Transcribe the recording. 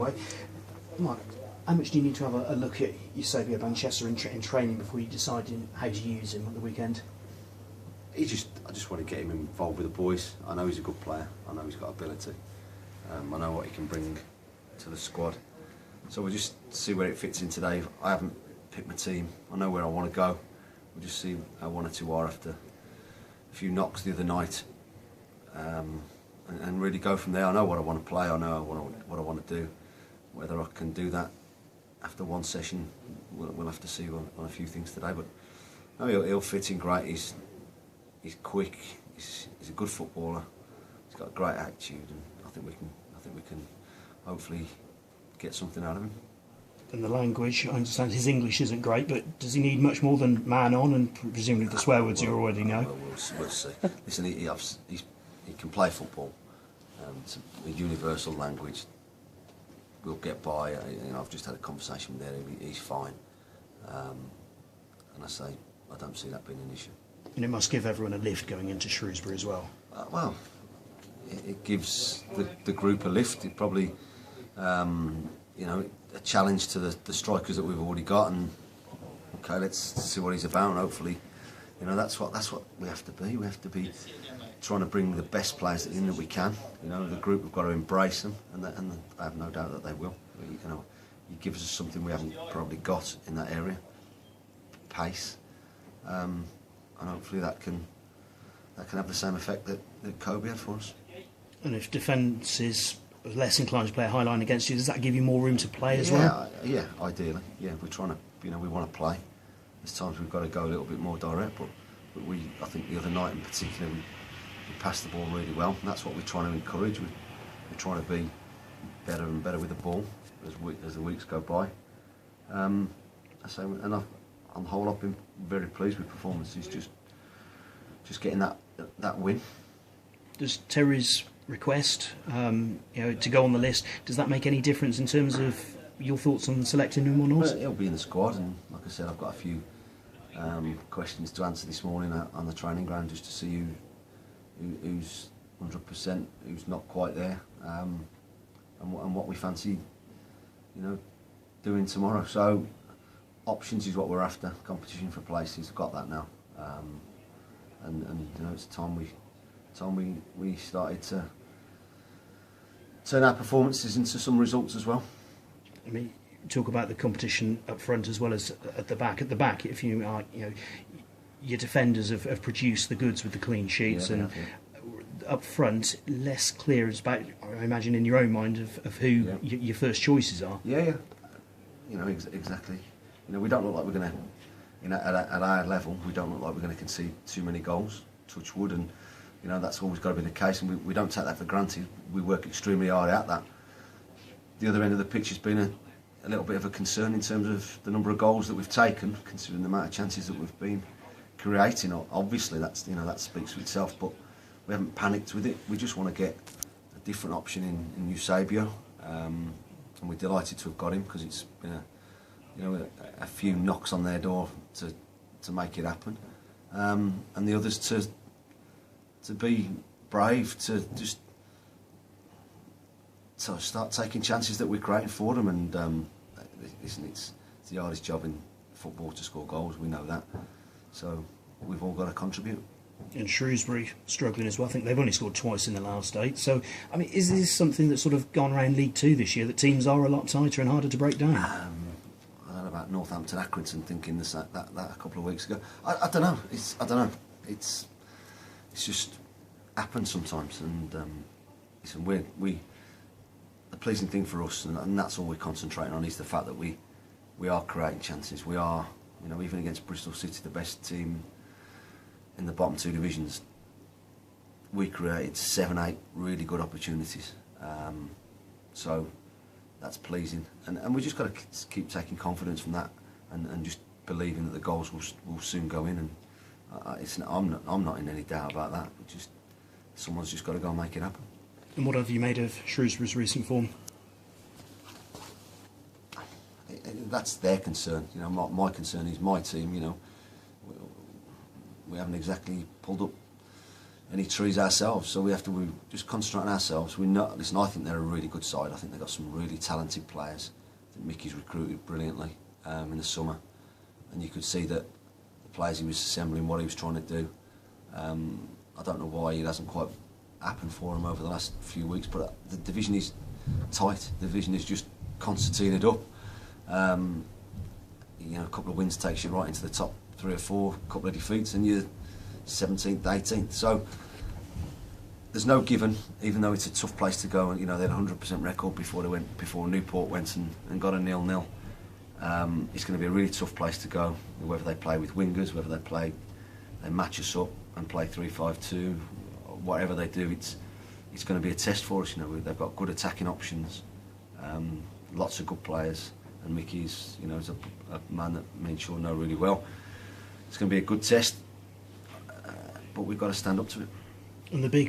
way. Mark, how much do you need to have a look at Eusebio Manchester in training before you decide how to use him at the weekend? I just want to get him involved with the boys. I know he's a good player. I know he's got ability. I know what he can bring to the squad. So we'll just see where it fits in today. I haven't picked my team. I know where I want to go. We'll just see how one or two are after a few knocks the other night, and really go from there. I know what I want to play. I know what I want to do. Whether I can do that after one session, we'll have to see on a few things today. But no, he'll fit in great. He's quick. He's a good footballer. He's got a great attitude, and I think we can hopefully get something out of him. And the language, I understand his English isn't great, but does he need much more than man on and presumably the swear words you already know? We'll see. Listen, he can play football. It's a universal language. We'll get by. I've just had a conversation with him. He's fine. And I don't see that being an issue. And it must give everyone a lift going into Shrewsbury as well. Well, it gives the group a lift. It probably, a challenge to the strikers that we've already got. And okay, let's see what he's about. And hopefully, that's what we have to be. We have to be trying to bring the best players in that we can. The group, we've got to embrace them, and I have no doubt that they will. He gives us something we haven't probably got in that area, pace, and hopefully that can have the same effect that Kobe had for us. And if defence is less inclined to play a high line against you, does that give you more room to play as well? Yeah, ideally. Yeah, we're trying to, we want to play. There's times we've got to go a little bit more direct, but I think the other night in particular, we passed the ball really well, and that's what we're trying to encourage. We're trying to be better and better with the ball as the weeks go by. And on the whole, I've been very pleased with performances. Just getting that win. Does Terry's request, to go on the list, does that make any difference in terms of your thoughts on selecting him or not? Well, he'll be in the squad, and like I said, I've got a few questions to answer this morning on the training ground just to see who's 100%, who's not quite there, and what we fancy, doing tomorrow. So options is what we're after. Competition for places, I've got that now, and it's time we started to turn our performances into some results as well. I mean, talk about the competition up front as well as at the back. At the back, if you are, your defenders have produced the goods with the clean sheets, and up front, less clear as about, I imagine, in your own mind of who your first choices are. Yeah. Exactly. We don't look like we're going to, at our level, we don't look like we're going to concede too many goals. Touch wood, and that's always got to be the case, and we don't take that for granted. We work extremely hard at that. The other end of the pitch has been a little bit of a concern in terms of the number of goals that we've taken, considering the amount of chances that we've been creating. Obviously, that speaks for itself, but we haven't panicked with it. We just want to get a different option in Eusebio, and we're delighted to have got him, because it's been a few knocks on their door to make it happen, and the others to be brave, to just start taking chances that we're creating for them. And listen, it's the hardest job in football to score goals. We know that, so we've all got to contribute. And Shrewsbury struggling as well. I think they've only scored twice in the last 8. So, I mean, is this something that's sort of gone around League 2 this year, that teams are a lot tighter and harder to break down? I don't know about Northampton Accrington thinking that a couple of weeks ago. I don't know. It's just happens sometimes. And listen, the pleasing thing for us, and that's all we're concentrating on, is the fact that we are creating chances. We are, even against Bristol City, the best team in the bottom 2 divisions, we created 7-8 really good opportunities. So that's pleasing, and we just got to keep taking confidence from that, and just believing that the goals will soon go in. And I'm not in any doubt about that. Someone's just got to go and make it happen. And what have you made of Shrewsbury's recent form? That's their concern. My concern is my team. We haven't exactly pulled up, any trees ourselves. So we just concentrate on ourselves. Listen, I think they're a really good side. I think they've got some really talented players that Mickey's recruited brilliantly in the summer, and you could see that the players he was assembling, what he was trying to do. I don't know why it hasn't quite happened for him over the last few weeks, but the division is tight. The division is just concertinaed up. You know, a couple of wins takes you right into the top 3 or 4, a couple of defeats and you're 17th, 18th. So there's no given, even though it's a tough place to go. And you know, they had a 100% record before Newport went and got a 0-0. It's going to be a really tough place to go, whether they play with wingers, whether they match us up and play 3-5-2, whatever they do. It's going to be a test for us. You know, they've got good attacking options, lots of good players, and Mickey's, you know, is a man that me and Sean know really well. It's going to be a good test, but we've got to stand up to it. And the big